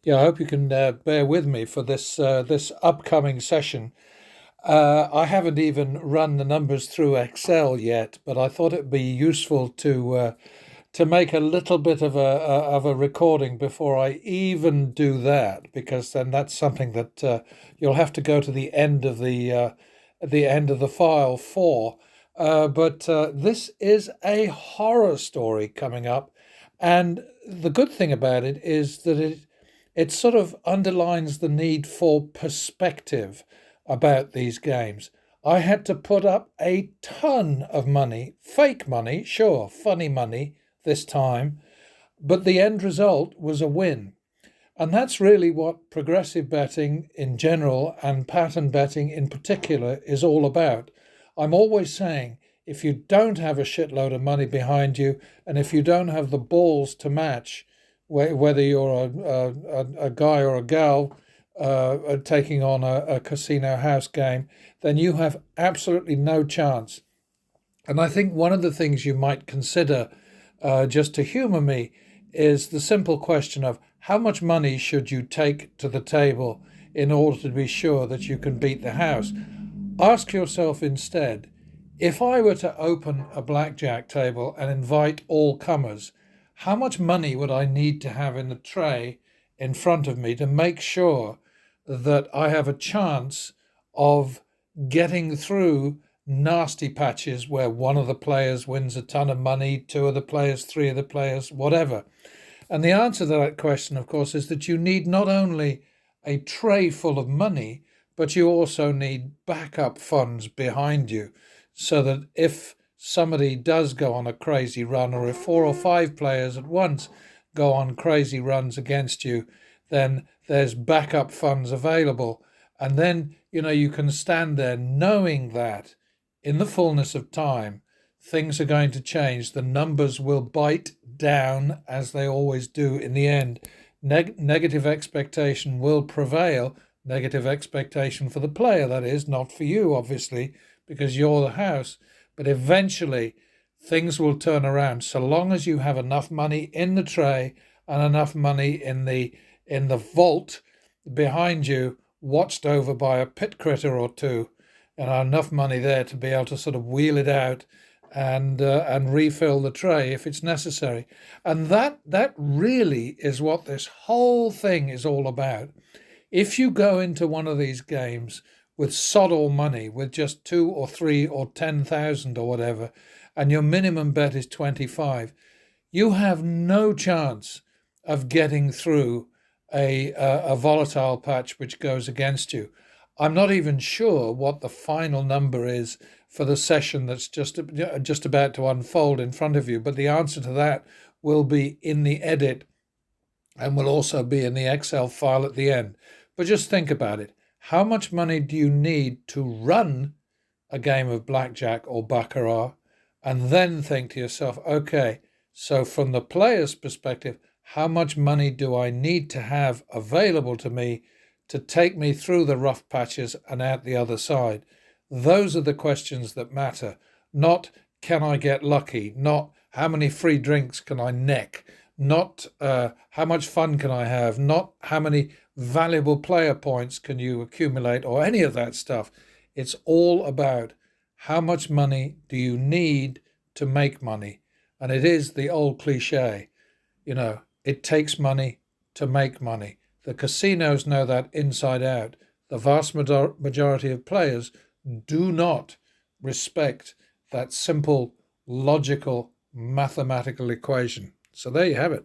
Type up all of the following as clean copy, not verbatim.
Yeah, I hope you can bear with me for this upcoming session. I haven't even run the numbers through Excel yet, but I thought it'd be useful to make a little bit of a recording before I even do that, because then that's something that you'll have to go to the end of the file for. But this is a horror story coming up, and the good thing about it is that it sort of underlines the need for perspective about these games. I had to put up a ton of money, fake money, sure, funny money this time, but the end result was a win. And that's really what progressive betting in general and pattern betting in particular is all about. I'm always saying if you don't have a shitload of money behind you and if you don't have the balls to match, whether you're a guy or a gal taking on a casino house game, then you have absolutely no chance. And I think one of the things you might consider, just to humor me, is the simple question of how much money should you take to the table in order to be sure that you can beat the house? Ask yourself instead, if I were to open a blackjack table and invite all comers, how much money would I need to have in the tray in front of me to make sure that I have a chance of getting through nasty patches where one of the players wins a ton of money, two of the players, three of the players, whatever? And the answer to that question, of course, is that you need not only a tray full of money, but you also need backup funds behind you so that if somebody does go on a crazy run, or if four or five players at once go on crazy runs against you, then there's backup funds available. And then, you can stand there knowing that in the fullness of time, things are going to change. The numbers will bite down as they always do in the end. Negative expectation will prevail. Negative expectation for the player, that is, not for you, obviously, because you're the house. But eventually, things will turn around so long as you have enough money in the tray and enough money in the vault behind you, watched over by a pit critter or two, and enough money there to be able to sort of wheel it out and refill the tray if it's necessary. And that really is what this whole thing is all about. If you go into one of these games with sod all money, with just two or three or 10,000 or whatever, and your minimum bet is 25, you have no chance of getting through a volatile patch which goes against you. I'm not even sure what the final number is for the session that's just about to unfold in front of you, but the answer to that will be in the edit and will also be in the Excel file at the end. But just think about it. How much money do you need to run a game of blackjack or baccarat? And then think to yourself, okay, so from the player's perspective, how much money do I need to have available to me to take me through the rough patches and out the other side? Those are the questions that matter, not can I get lucky, not how many free drinks can I neck, not how much fun can I have, not how many valuable player points can you accumulate, or any of that stuff. It's all about how much money do you need to make money. And it is the old cliche, it takes money to make money. The casinos know that inside out. The vast majority of players do not respect that simple, logical, mathematical equation. So there you have it.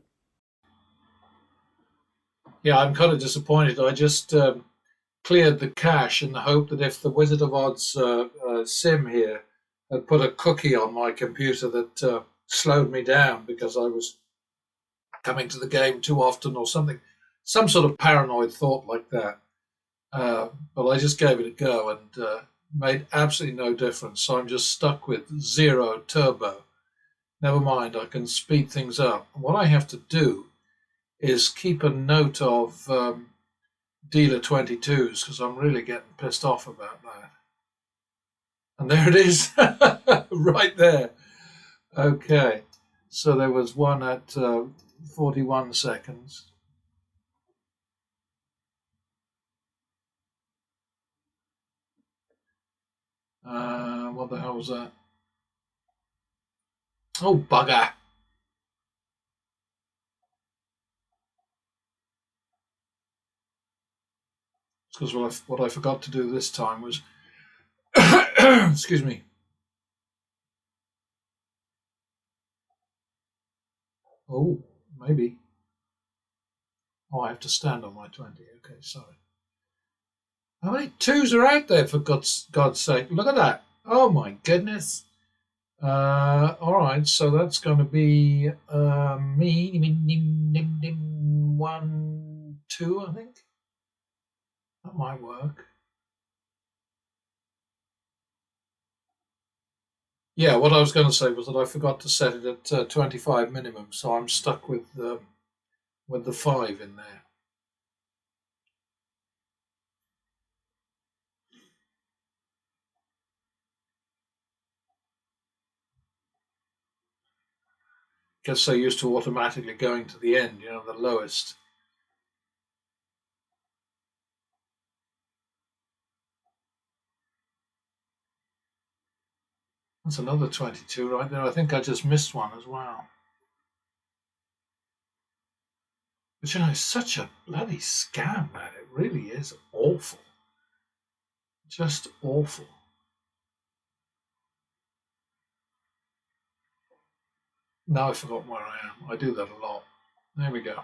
Yeah, I'm kind of disappointed. I just cleared the cache in the hope that if the Wizard of Odds sim here had put a cookie on my computer that slowed me down because I was coming to the game too often or something, some sort of paranoid thought like that. But I just gave it a go and made absolutely no difference. So I'm just stuck with zero turbo. Never mind, I can speed things up. What I have to do is keep a note of dealer 22s because I'm really getting pissed off about that. And there it is, right there. Okay, so there was one at 41 seconds. What the hell was that? Oh, bugger. Because what I forgot to do this time was, excuse me. Oh, maybe. Oh, I have to stand on my 20. Okay, sorry. How many twos are out there, for God's sake? Look at that. Oh, my goodness. All right, so that's going to be me, 1, 2, I think. That might work. Yeah, what I was going to say was that I forgot to set it at 25 minimum, so I'm stuck with the 5 in there. Get so used to automatically going to the end, the lowest. That's another 22 right there. I think I just missed one as well. But it's such a bloody scam, man. It really is awful. Just awful. Now I've forgotten where I am. I do that a lot. There we go.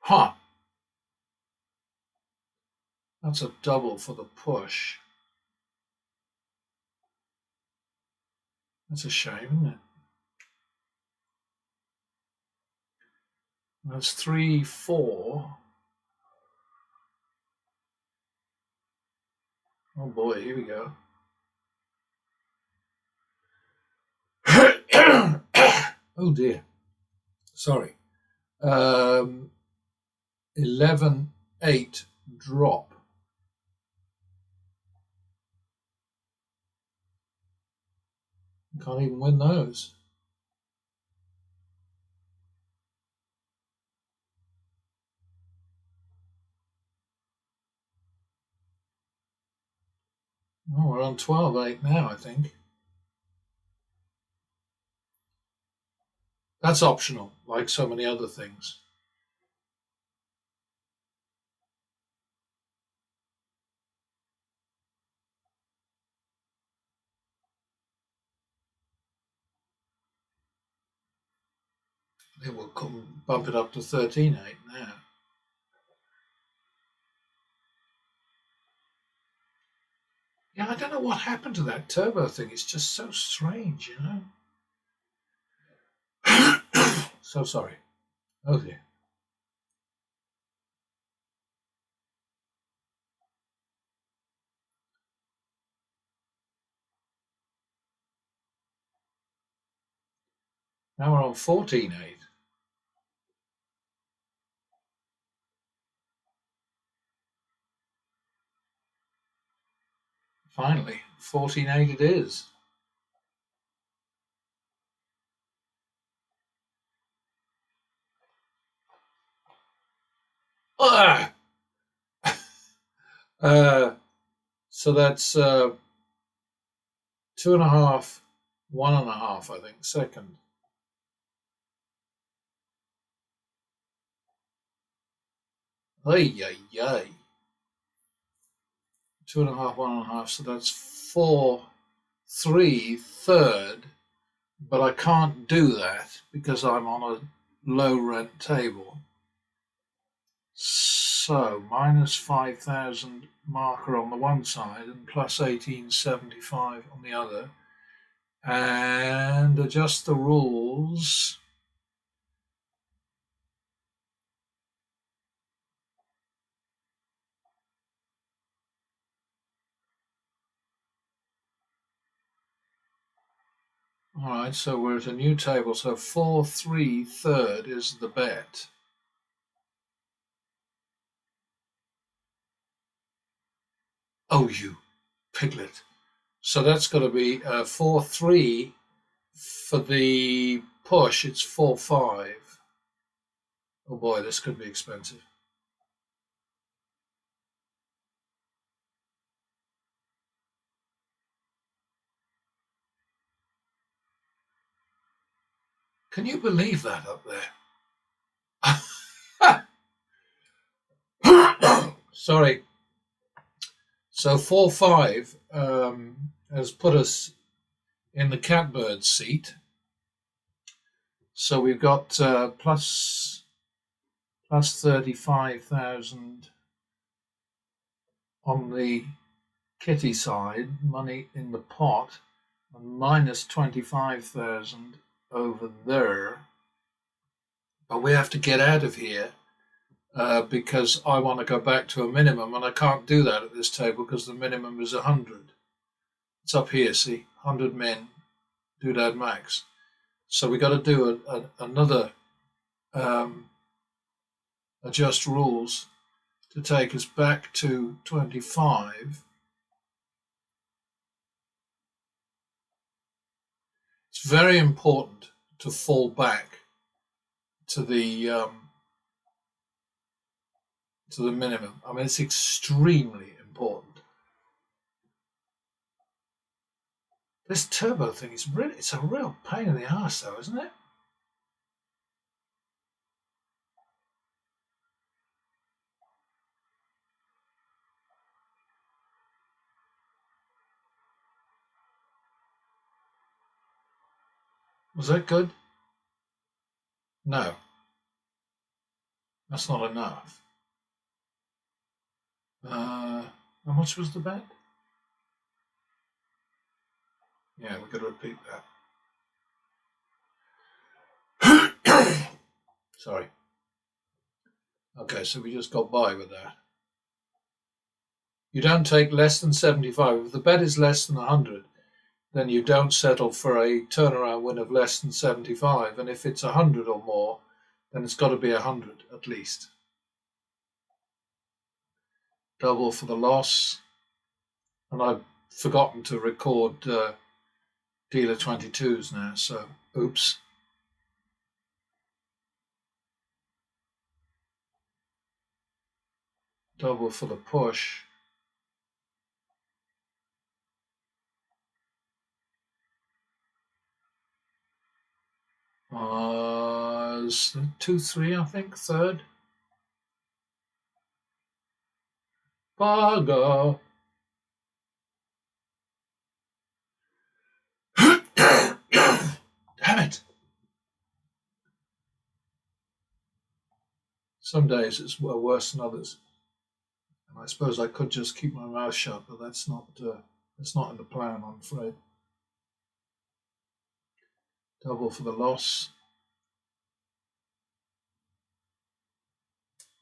Huh. That's a double for the push. That's a shame, isn't it? That's 3, 4. Oh boy, here we go. Oh dear. Sorry. 11, 8 drop. Can't even win those. Oh, we're on 12, 8 now, I think. That's optional, like so many other things. It will bump it up to 13, 8 now. Yeah, I don't know what happened to that turbo thing. It's just so strange, So sorry. Oh dear. Now we're on 14, 8. Finally, 14, 8 it is. Ah! So that's 2.5, 1.5, I think, second. Ay, ay, ay. 2.5, 1.5. So that's 4, 3, third. But I can't do that because I'm on a low rent table. So minus 5,000 marker on the one side and plus 1875 on the other. And adjust the rules. All right, so we're at a new table. So 4, 3, third is the bet. Oh, you piglet. So that's got to be 4, 3 for the push, it's 4-5. Oh boy, this could be expensive. Can you believe that up there? Sorry. So 4-5 has put us in the catbird seat. So we've got plus 35,000 on the kitty side, money in the pot, and minus 25,000 over there. But we have to get out of here because I want to go back to a minimum, and I can't do that at this table because the minimum is 100. It's up here, see, 100 men, doodad max. So we got to do another adjust rules to take us back to 25. It's very important to fall back to the minimum. I mean, it's extremely important. This turbo thing is it's a real pain in the arse, though, isn't it? Was that good? No, that's not enough. How much was the bet? Yeah, we've got to repeat that. Sorry. Okay, so we just got by with that. You don't take less than 75. If the bet is less than 100, then you don't settle for a turnaround win of less than 75. And if it's 100 or more, then it's got to be 100 at least. Double for the loss. And I've forgotten to record dealer 22s now, so oops. Double for the push. Is 2-3, I think, third. Bugger. Damn it. Some days it's worse than others. And I suppose I could just keep my mouth shut, but that's not in the plan, I'm afraid. Double for the loss.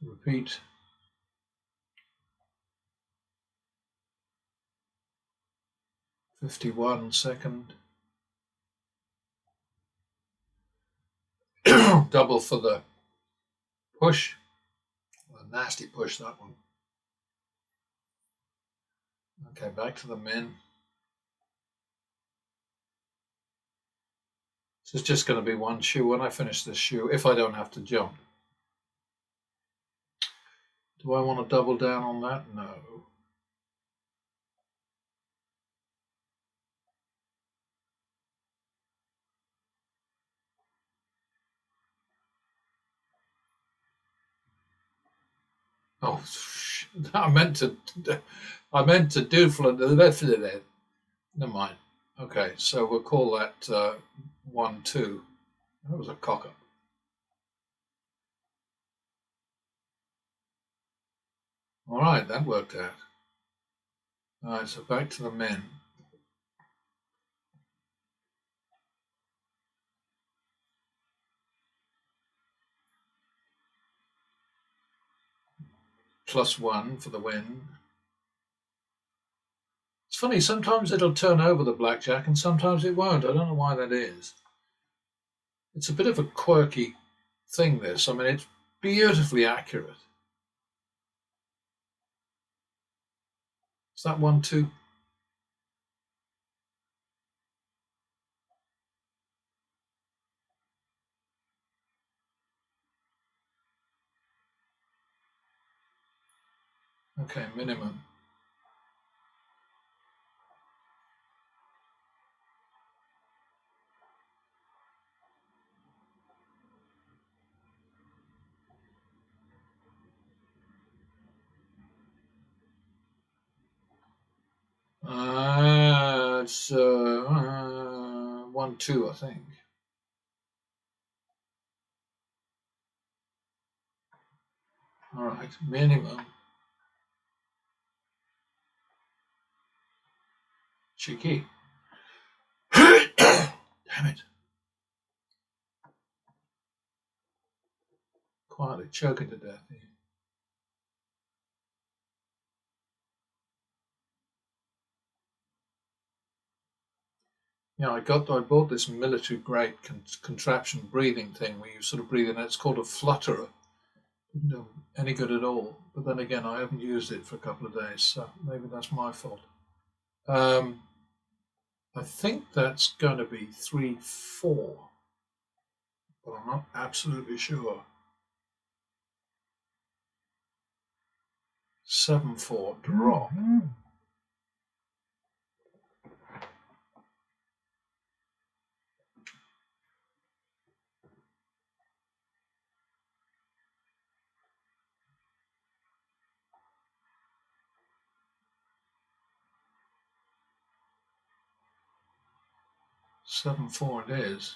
Repeat. $51 second. Double for the push. A nasty push, that one. Okay, back to the min. This is just going to be one shoe when I finish this shoe, if I don't have to jump. Do I want to double down on that? No. Oh, I meant to do for the never mind. Okay, so we'll call that 1-2. That was a cock up. All right, that worked out. All right, so back to the men. +1 for the win. It's funny, sometimes it'll turn over the blackjack and sometimes it won't. I don't know why that is. It's a bit of a quirky thing, this. I mean, it's beautifully accurate. Is that 1-2? Okay, minimum. It's 1-2, I think. All right, minimum. Cheeky. Damn it. Quietly choking to death here. Yeah, I bought this military grade contraption breathing thing where you sort of breathe in. It's called a flutterer. Didn't do any good at all. But then again, I haven't used it for a couple of days, so maybe that's my fault. Um, I think that's going to be 3-4, but I'm not absolutely sure. 7-4 drop. 7-4 it is.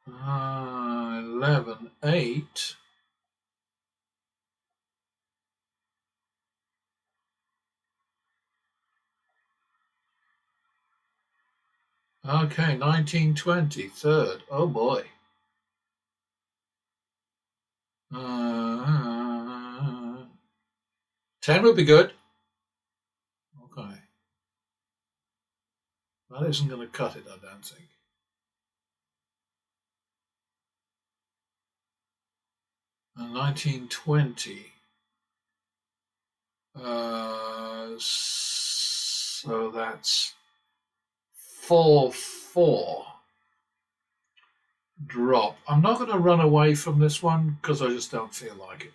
11-8. Okay, 19-20, third. Oh boy. 10 would be good. Okay. That isn't going to cut it, I don't think. 19-20. So that's 4-4 drop. I'm not going to run away from this one because I just don't feel like it.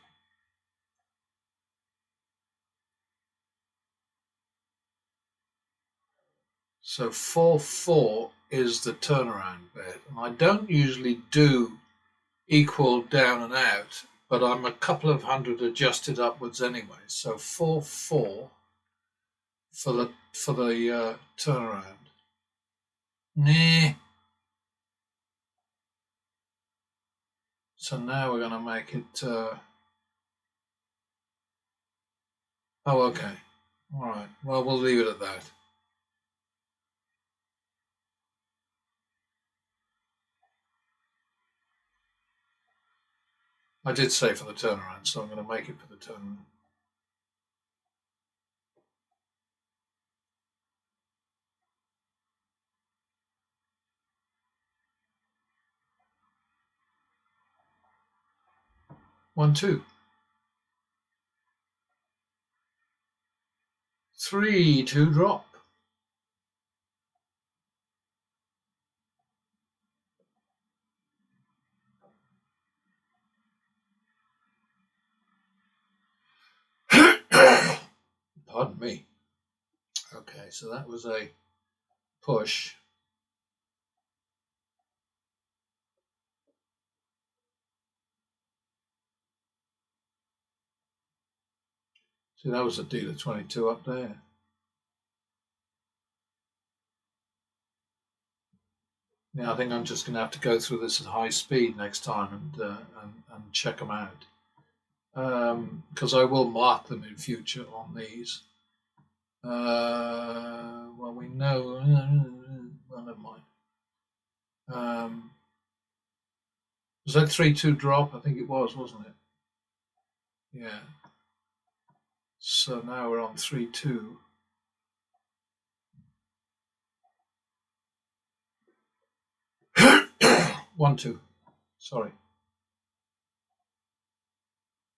So 4-4 is the turnaround bet. And I don't usually do equal down and out, but I'm a couple of hundred adjusted upwards anyway. So 4-4 for the turnaround. Nah. So now we're going to make it. Oh, okay. All right. Well, we'll leave it at that. I did say for the turnaround, so I'm going to make it for the turnaround. One, two, 3-2 drop. Pardon me. Okay, so that was a push. See, that was a dealer 22 up there. Yeah, I think I'm just going to have to go through this at high speed next time and check them out. Because I will mark them in future on these. Well, we know. Well, never mind. Was that 3-2 drop? I think it was, wasn't it? Yeah. So now we're on 3-2. 1-2. Sorry.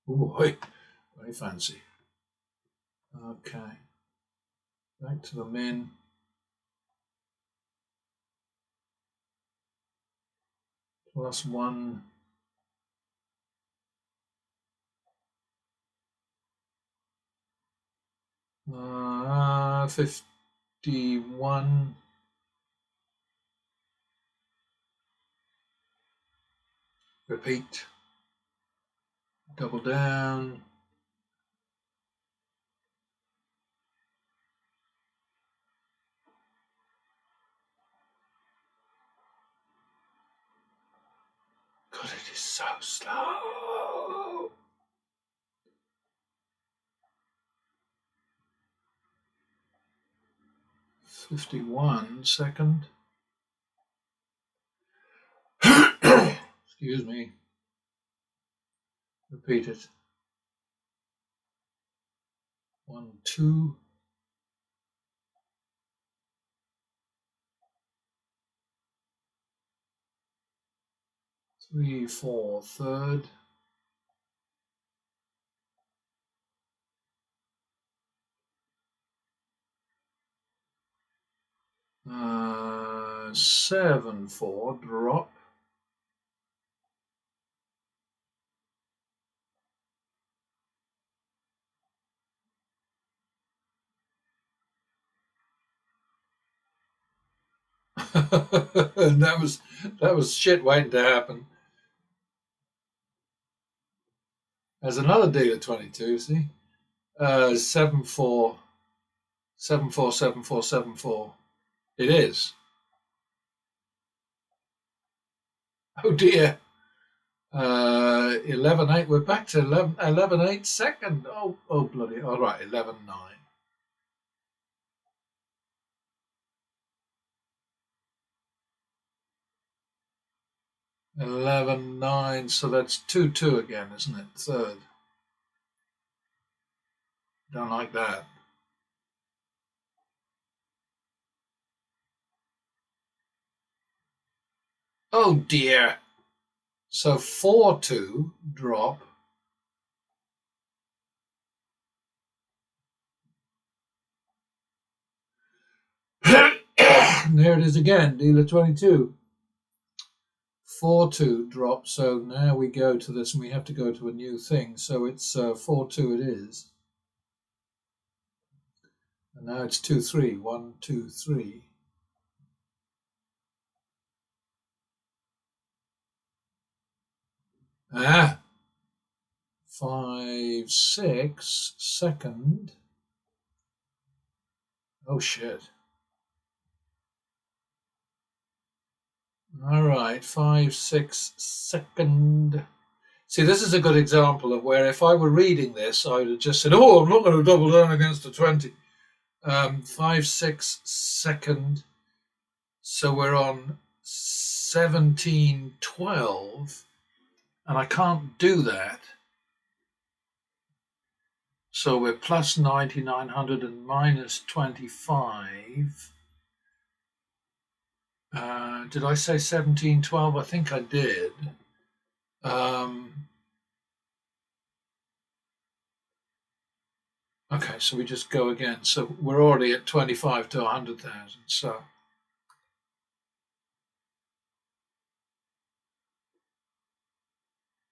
Oh boy, very fancy. Okay. Back to the min. plus 1. Uh, 51. Repeat. Double down. God, it is so slow. 51 second. Excuse me. Repeat it. 1, 2. 3, 4, third. 7, 4, drop. And that was shit waiting to happen. There's another deal at 22, see? 7, 4, 7, 4, 7, 4, 7, 4. It is. Oh dear. 11, 8. We're back to 11, 8 second. Oh bloody. All right, 11, 9. 11, 9. So that's 2, 2 again, isn't it? Third. Don't like that. Oh dear. So 4, 2, drop. There it is again, dealer 22. 4, 2, drop. So now we go to this and we have to go to a new thing. So it's 4, 2 it is. And now it's 2, 3. 1, 2, 3. Ah. 5, 6, second. Oh shit. All right, 5, 6, second. See, this is a good example of where if I were reading this, I would have just said, oh, I'm not going to double down against a 20. 5, 6, second. So we're on 17, 12. And I can't do that. So we're plus 9,900 and minus 25. Did I say 17, 12? I think I did. Okay, so we just go again. So we're already at 25 to 100,000. So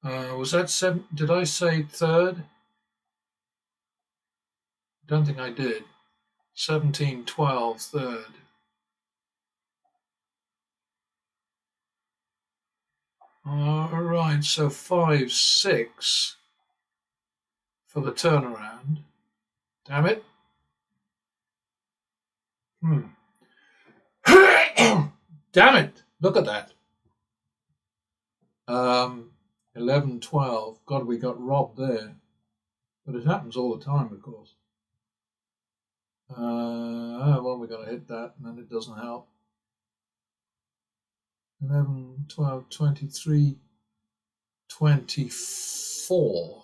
was that 7? Did I say third? Don't think I did. 17, 12, third. All right, so 5, 6 for the turnaround. Damn it. Damn it. Look at that. 11, 12. God, we got robbed there. But it happens all the time, of course. Well, we're going to hit that, and then it doesn't help. 11, 12, 23, 24.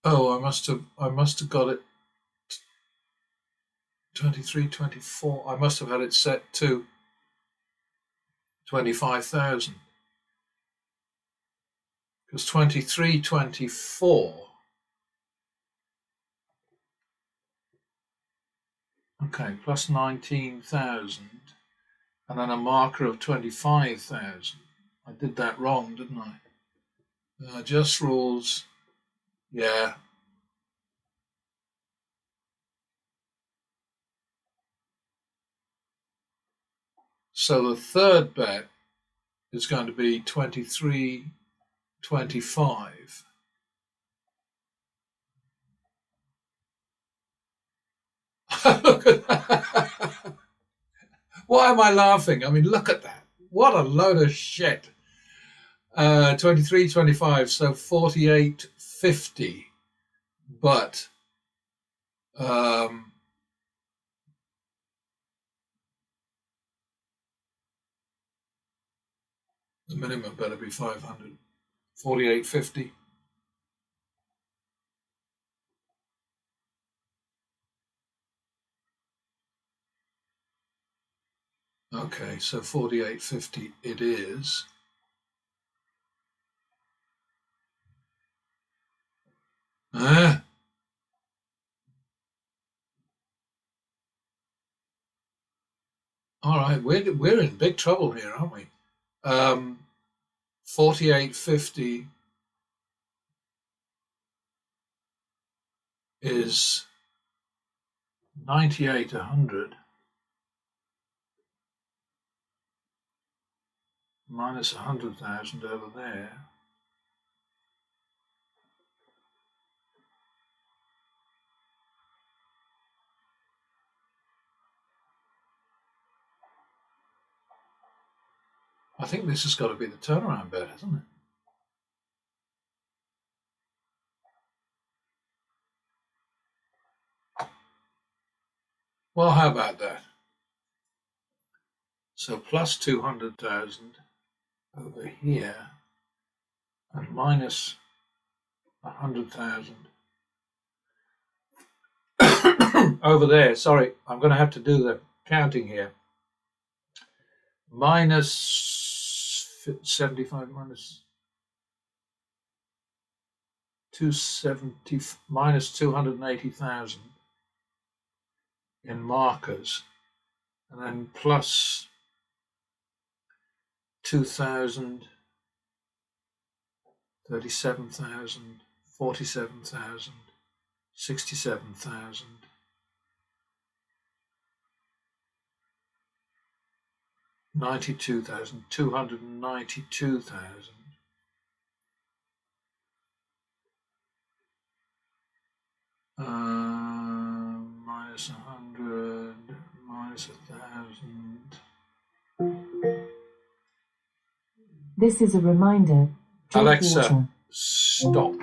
Oh, I must have got it 23, 24. I must have had it set to 25,000. Because 23, 24. Okay, plus 19,000, and then a marker of 25,000. I did that wrong, didn't I? Just rules. Yeah. So the third bet is going to be 23.25. Look at that. Why am I laughing? I mean, look at that. What a load of shit. 23.25, so 48.50. But um, the minimum better be 500. 48.50. Okay, so 48.50 it is. Ah, all right, we're in big trouble here, aren't we? 48.50 is 98.100 minus 100,000 over there. I think this has got to be the turnaround bet, hasn't it? Well, how about that? So plus 200,000 over here and minus 100,000 over there. Sorry, I'm going to have to do the counting here. Minus 75 minus 270 minus 280,000 in markers, and then plus 2,000, 37,000, 47,000, 67,000, 92,000, 292,000. Minus 100, minus 1,000. This is a reminder. Alexa, water. stop.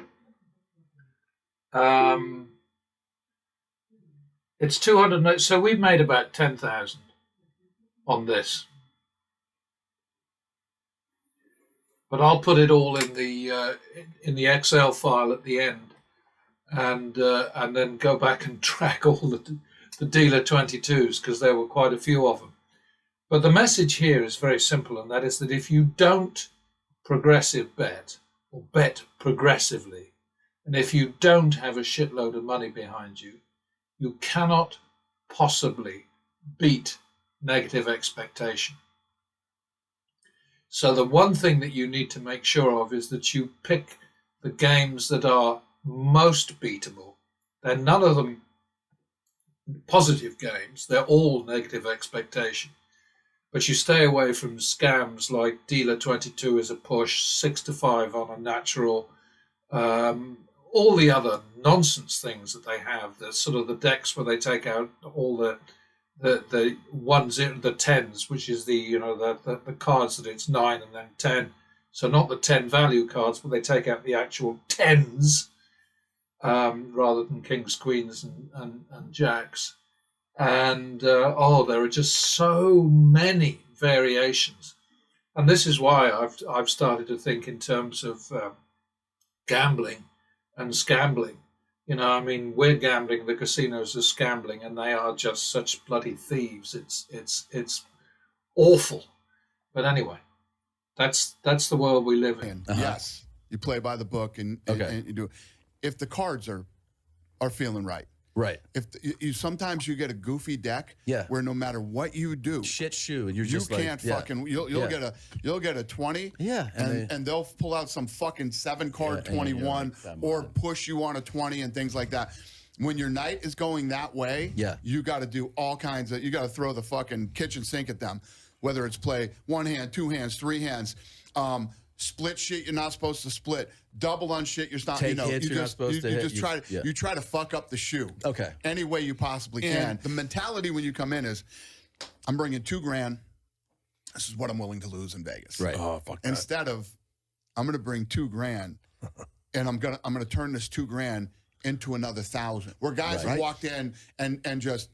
It's 200. So we've made about 10,000 on this, but I'll put it all in the Excel file at the end, and then go back and track all the dealer 22s, because there were quite a few of them. But the message here is very simple, and that is that if you don't progressive bet or bet progressively, and if you don't have a shitload of money behind you, you cannot possibly beat negative expectation. So the one thing that you need to make sure of is that you pick the games that are most beatable. They're none of them positive games, they're all negative expectation. But you stay away from scams like dealer 22 is a push, 6-5 on a natural, all the other nonsense things that they have. The sort of the decks where they take out all the ones, the tens, which is the cards that it's 9 and then 10. So not the 10 value cards, but they take out the actual tens rather than kings, queens, and jacks. And there are just so many variations, and this is why I've started to think in terms of gambling and scambling. I mean, we're gambling, the casinos are scambling, and they are just such bloody thieves. It's awful. But anyway, that's the world we live in. Yes, you play by the book, and you do. If the cards are feeling right, Right. If sometimes you get a goofy deck, where no matter what you do, shit shoe, and you can't fucking. You'll get a 20. Yeah, and they'll pull out some fucking 7-card 21 or push you on a 20 and things like that. When your night is going that way, you got to do all kinds of. You got to throw the fucking kitchen sink at them, whether it's play 1 hand, 2 hands, 3 hands. Split shit you're not supposed to split. Double on shit you're not. Take hits you're not supposed to hit. You try to fuck up the shoe. Okay. Any way you possibly can. The mentality when you come in is, I'm bringing $2,000. This is what I'm willing to lose in Vegas. Right. Oh, fuck that. Instead of, I'm going to bring $2,000, and I'm gonna turn this $2,000 into another 1,000. Where guys have walked in and just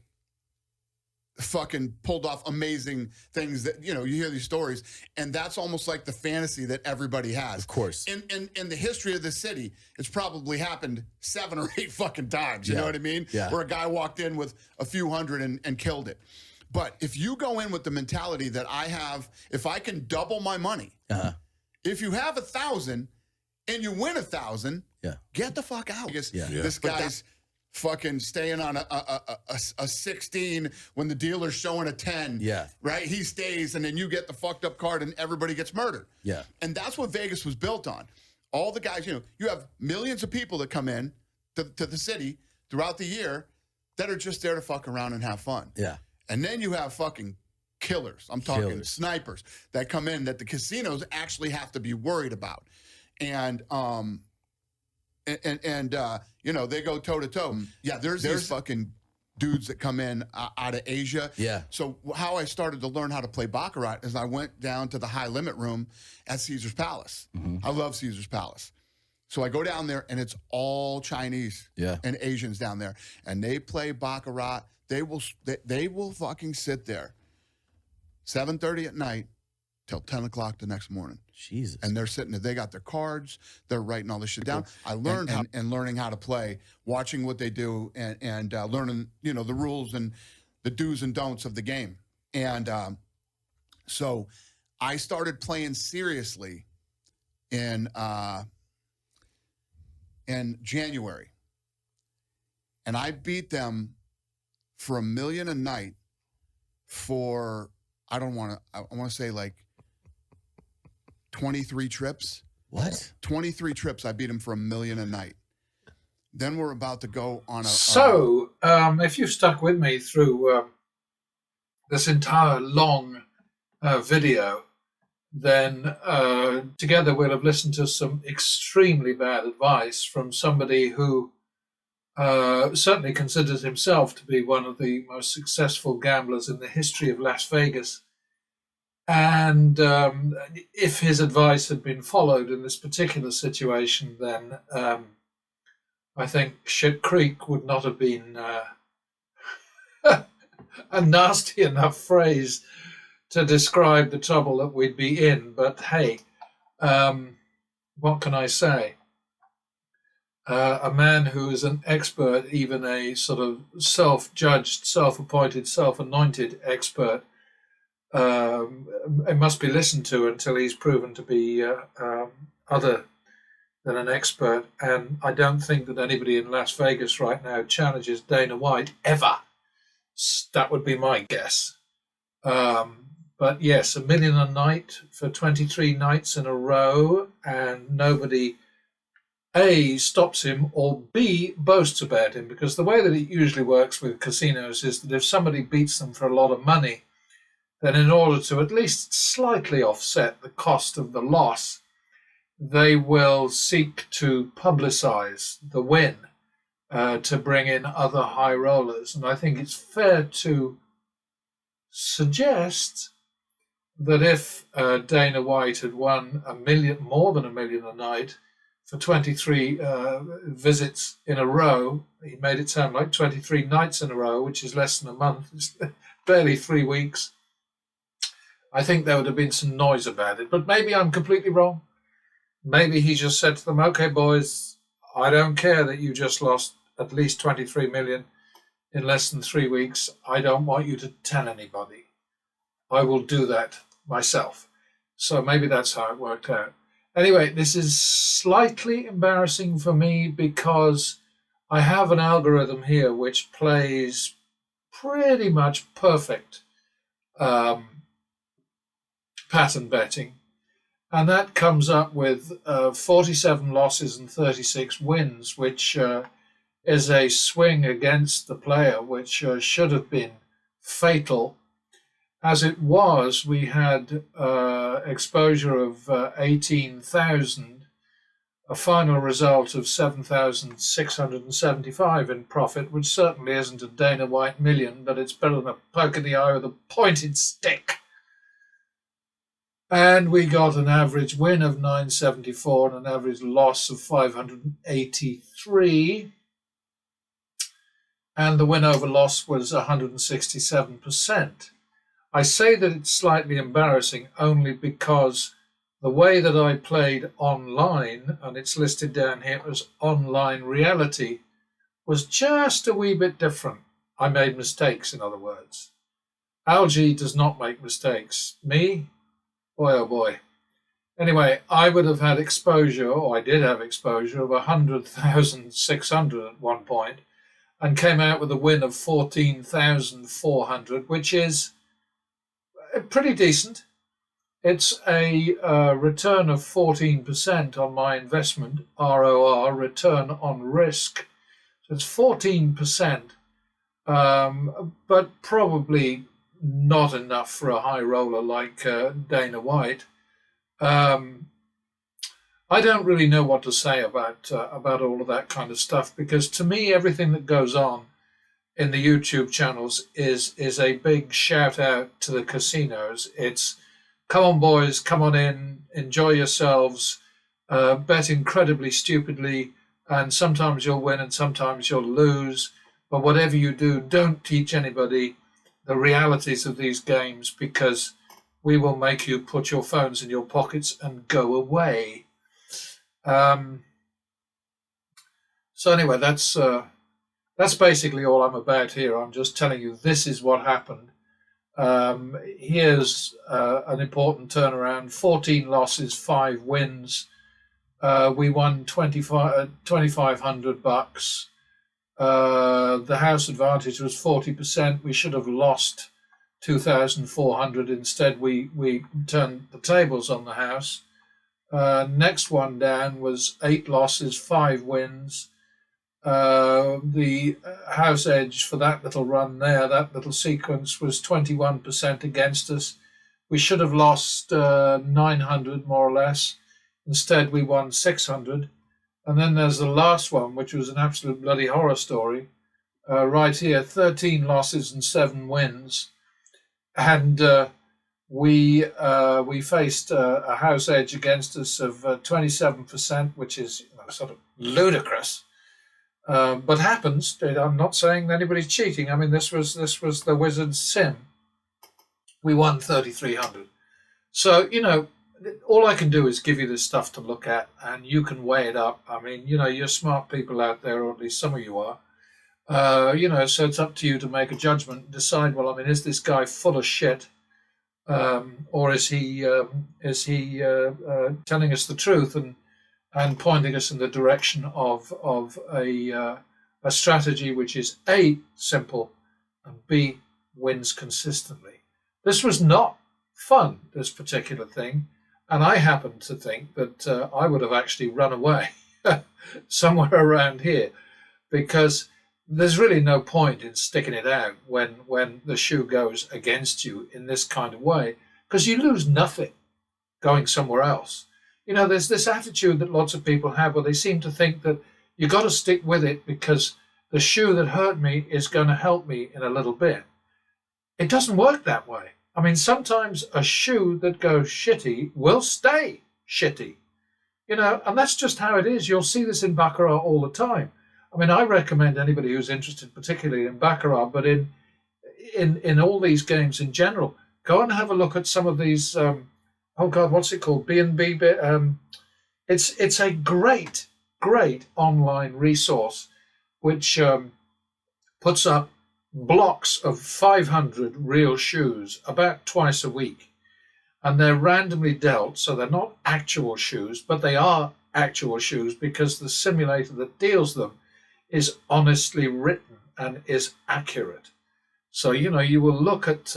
fucking pulled off amazing things that, you hear these stories, and that's almost like the fantasy that everybody has. Of course. In the history of the city, it's probably happened 7 or 8 fucking times. You know what I mean? Yeah. Where a guy walked in with a few hundred and killed it. But if you go in with the mentality that I have, if I can double my money, if you have 1,000 and you win 1,000, get the fuck out. This guy's fucking staying on a 16 when the dealer's showing a 10. Yeah. Right? He stays, and then you get the fucked up card and everybody gets murdered. Yeah. And that's what Vegas was built on. All the guys, you have millions of people that come in to the city throughout the year that are just there to fuck around and have fun. Yeah. And then you have fucking killers. I'm talking snipers that come in that the casinos actually have to be worried about. And they go toe to toe. Yeah, there's these fucking dudes that come in out of Asia. Yeah. So how I started to learn how to play baccarat is I went down to the high limit room at Caesar's Palace. I love Caesar's Palace. So I go down there, and it's all Chinese and Asians down there, and they play baccarat. They will fucking sit there 7:30 at night till 10 o'clock the next morning. Jesus. And they're sitting there. They got their cards. They're writing all this shit down. I learned learning how to play, watching what they do, and learning, the rules and the do's and don'ts of the game. And so I started playing seriously in January. And I beat them for $1 million a night for, I want to say like 23 trips. What? 23 trips. I beat him for $1 million a night. Then we're about to go on a. So, if you've stuck with me through this entire long video, then together we'll have listened to some extremely bad advice from somebody who certainly considers himself to be one of the most successful gamblers in the history of Las Vegas. And if his advice had been followed in this particular situation, then I think Shit Creek would not have been a nasty enough phrase to describe the trouble that we'd be in. But hey, what can I say? A man who is an expert, even a sort of self-judged, self-appointed, self-anointed expert, it must be listened to until he's proven to be other than an expert. And I don't think that anybody in Las Vegas right now challenges Dana White ever. That would be my guess. But yes, $1 million a night for 23 nights in a row, and nobody A, stops him, or B, boasts about him, because the way that it usually works with casinos is that if somebody beats them for a lot of money, then in order to at least slightly offset the cost of the loss, they will seek to publicize the win to bring in other high rollers. And I think it's fair to suggest that if Dana White had won more than $1 million a night for 23 visits in a row, he made it sound like 23 nights in a row, which is less than a month, it's barely 3 weeks. I think there would have been some noise about it, but maybe I'm completely wrong. Maybe he just said to them, okay, boys, I don't care that you just lost at least 23 million in less than 3 weeks. I don't want you to tell anybody. I will do that myself. So maybe that's how it worked out. Anyway, this is slightly embarrassing for me because I have an algorithm here which plays pretty much perfect pattern betting, and that comes up with 47 losses and 36 wins, which is a swing against the player, which should have been fatal. As it was, we had exposure of 18,000, a final result of 7,675 in profit, which certainly isn't a Dana White million, but it's better than a poke in the eye with a pointed stick. And we got an average win of 974 and an average loss of 583. And the win over loss was 167%. I say that it's slightly embarrassing only because the way that I played online, and it's listed down here as online reality, was just a wee bit different. I made mistakes, in other words. Algae does not make mistakes. Me? Boy, oh boy. Anyway, I would have had exposure, or I did have exposure, of 100,600 at one point, and came out with a win of 14,400, which is pretty decent. It's a return of 14% on my investment, ROR, return on risk. So it's 14%, but probably not enough for a high roller like Dana White. I don't really know what to say about all of that kind of stuff, because to me, everything that goes on in the YouTube channels is a big shout out to the casinos. It's, come on, boys, come on in, enjoy yourselves, bet incredibly stupidly, and sometimes you'll win and sometimes you'll lose. But whatever you do, don't teach anybody the realities of these games, because we will make you put your phones in your pockets and go away. So anyway, that's basically all I'm about here. I'm just telling you this is what happened. Here's an important turnaround: 14 losses, 5 wins. We won $2,500. The house advantage was 40%. We should have lost 2,400. Instead, we turned the tables on the house. Next one down was 8 losses, 5 wins. The house edge for that little run there, that little sequence, was 21% against us. We should have lost 900 more or less. Instead, we won 600. And then there's the last one, which was an absolute bloody horror story. Right here, 13 losses and 7 wins. And we faced a house edge against us of 27%, which is sort of ludicrous. But happens. I'm not saying anybody's cheating. I mean, this was the Wizard's sim. We won 3,300. So, all I can do is give you this stuff to look at, and you can weigh it up. I mean, you're smart people out there, or at least some of you are. So it's up to you to make a judgment and decide, well, I mean, is this guy full of shit? Or is he telling us the truth and pointing us in the direction of a strategy which is A, simple, and B, wins consistently? This was not fun, this particular thing, and I happen to think that I would have actually run away somewhere around here, because there's really no point in sticking it out when the shoe goes against you in this kind of way, because you lose nothing going somewhere else. There's this attitude that lots of people have where they seem to think that you got to stick with it because the shoe that hurt me is going to help me in a little bit. It doesn't work that way. I mean, sometimes a shoe that goes shitty will stay shitty, and that's just how it is. You'll see this in Baccarat all the time. I mean, I recommend anybody who's interested, particularly in Baccarat, but in all these games in general, go and have a look at some of these. Oh God, what's it called? B&B. It's a great online resource which puts up blocks of 500 real shoes about twice a week, and they're randomly dealt, so they're not actual shoes, but they are actual shoes because the simulator that deals them is honestly written and is accurate. So, you will look at,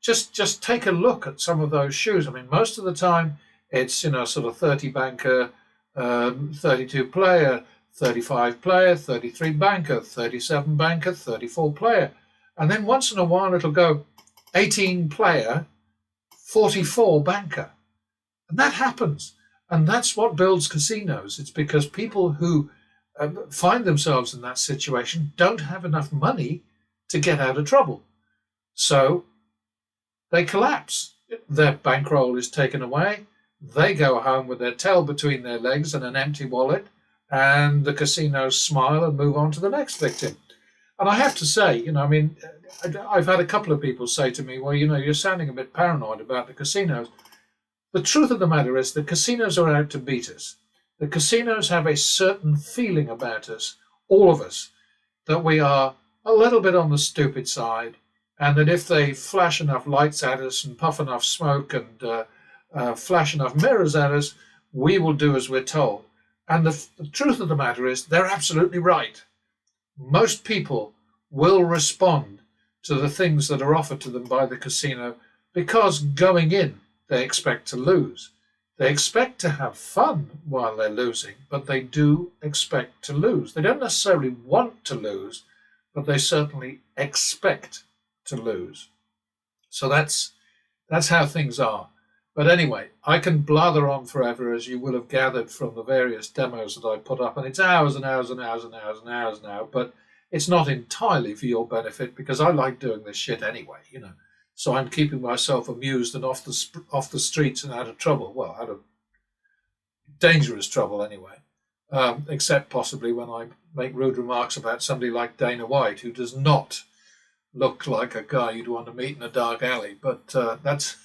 just take a look at some of those shoes. I mean, most of the time it's, sort of 30 banker, 32 player, 35 player, 33 banker, 37 banker, 34 player. And then once in a while it'll go 18 player, 44 banker. And that happens. And that's what builds casinos. It's because people who find themselves in that situation don't have enough money to get out of trouble. So they collapse. Their bankroll is taken away. They go home with their tail between their legs and an empty wallet, and the casinos smile and move on to the next victim. And I have to say, I've had a couple of people say to me, well, you're sounding a bit paranoid about the casinos. The truth of the matter is the casinos are out to beat us. The casinos have a certain feeling about us, all of us, that we are a little bit on the stupid side, and that if they flash enough lights at us and puff enough smoke and flash enough mirrors at us, we will do as we're told. And the truth of the matter is they're absolutely right. Most people will respond to the things that are offered to them by the casino because going in, they expect to lose. They expect to have fun while they're losing, but they do expect to lose. They don't necessarily want to lose, but they certainly expect to lose. So that's how things are. But anyway, I can blather on forever, as you will have gathered from the various demos that I put up, and it's hours and hours and hours and hours and hours now, but it's not entirely for your benefit because I like doing this shit anyway, So I'm keeping myself amused and off the streets and out of trouble. Well, out of dangerous trouble anyway, except possibly when I make rude remarks about somebody like Dana White, who does not look like a guy you'd want to meet in a dark alley. But that's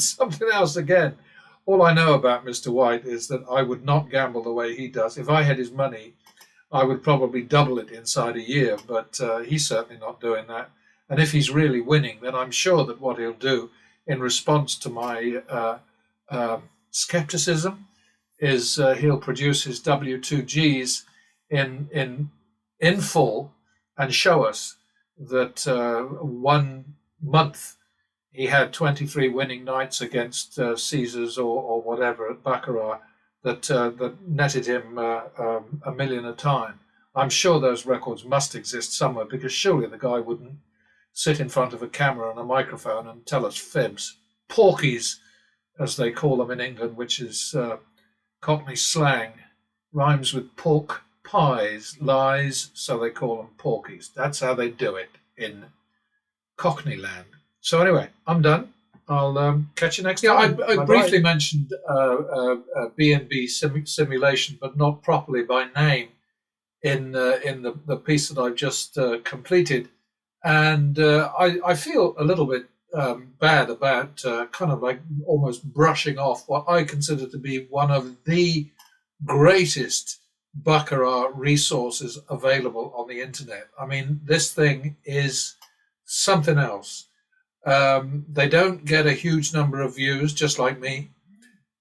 something else again. All I know about Mr. White is that I would not gamble the way he does. If I had his money, I would probably double it inside a year, but he's certainly not doing that. And if he's really winning, then I'm sure that what he'll do in response to my skepticism is he'll produce his W2Gs in full and show us that 1 month he had 23 winning nights against Caesars or whatever at Baccarat that netted him $1 million a time. I'm sure those records must exist somewhere because surely the guy wouldn't sit in front of a camera and a microphone and tell us fibs. Porkies, as they call them in England, which is Cockney slang, rhymes with pork pies, lies, so they call them porkies. That's how they do it in Cockney land. So anyway, I'm done. I'll catch you next time. I briefly mentioned B&B simulation, but not properly by name in the piece that I've just completed. And I feel a little bit bad about kind of like almost brushing off what I consider to be one of the greatest Baccarat resources available on the internet. I mean, this thing is something else. They don't get a huge number of views, just like me.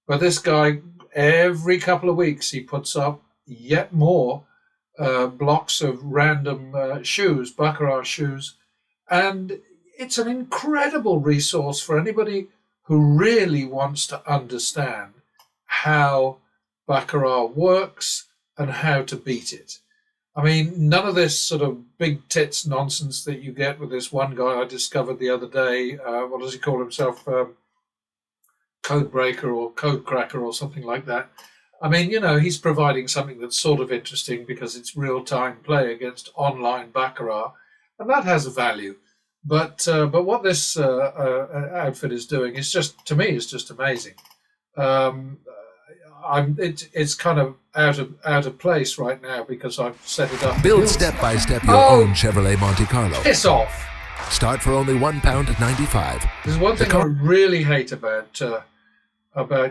But this guy, every couple of weeks, he puts up yet more blocks of random shoes, Baccarat shoes. And it's an incredible resource for anybody who really wants to understand how Baccarat works and how to beat it. I mean, none of this sort of big tits nonsense that you get with this one guy I discovered the other day. What does he call himself? Code breaker or code cracker or something like that. I mean, he's providing something that's sort of interesting because it's real-time play against online Baccarat, and that has a value. But what this outfit is doing is just, to me, it's just amazing. It's kind of out of place right now because I've set it up. Build step by step your own Chevrolet Monte Carlo. Piss off! Start for only £1.95. There's one thing I really hate about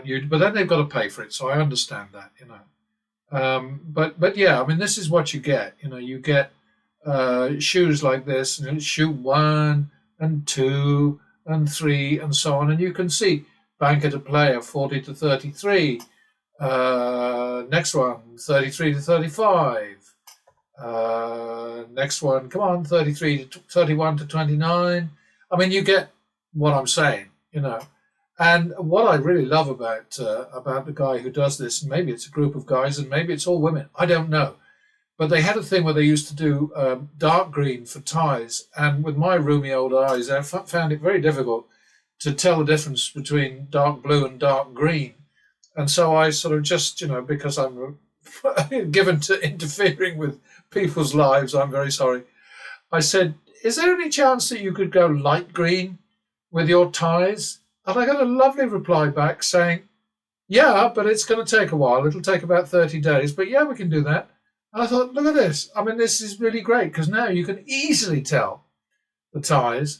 you, but then they've got to pay for it, so I understand that, But yeah, I mean, this is what you get. You get shoes like this, and shoe 1 and 2 and 3 and so on, and you can see banker to player 40 to 33. Next one, 33 to 35. Next one, come on, 33 to 31 to 29. I mean, you get what I'm saying, you know. And what I really love about the guy who does this, maybe it's a group of guys and maybe it's all women, I don't know. But they had a thing where they used to do dark green for ties. And with my rheumy old eyes, I found it very difficult to tell the difference between dark blue and dark green. And so I sort of just, you know, because I'm given to interfering with people's lives, I'm very sorry. I said, is there any chance that you could go light green with your ties? And I got a lovely reply back saying, yeah, but it's going to take a while. It'll take about 30 days. But yeah, we can do that. And I thought, look at this. I mean, this is really great because now you can easily tell the ties.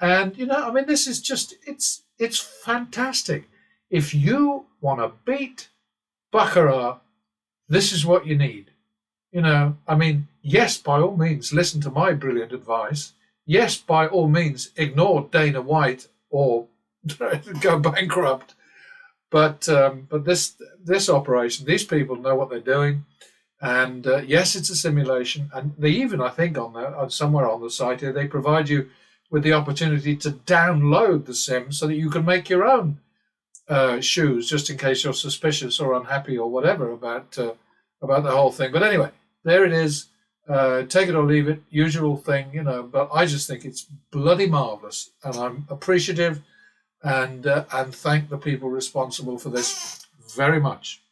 And, you know, I mean, this is just, it's fantastic. If you want to beat Baccarat, this is what you need. You know, I mean, yes, by all means, listen to my brilliant advice. Yes, by all means, ignore Dana White or go bankrupt. But this operation, these people know what they're doing. And yes, it's a simulation. And they even, I think, somewhere on the site here, they provide you with the opportunity to download the sim so that you can make your own shoes, just in case you're suspicious or unhappy or whatever about the whole thing. But anyway, there it is. Take it or leave it, usual thing, you know. But I just think it's bloody marvelous, and I'm appreciative and thank the people responsible for this very much.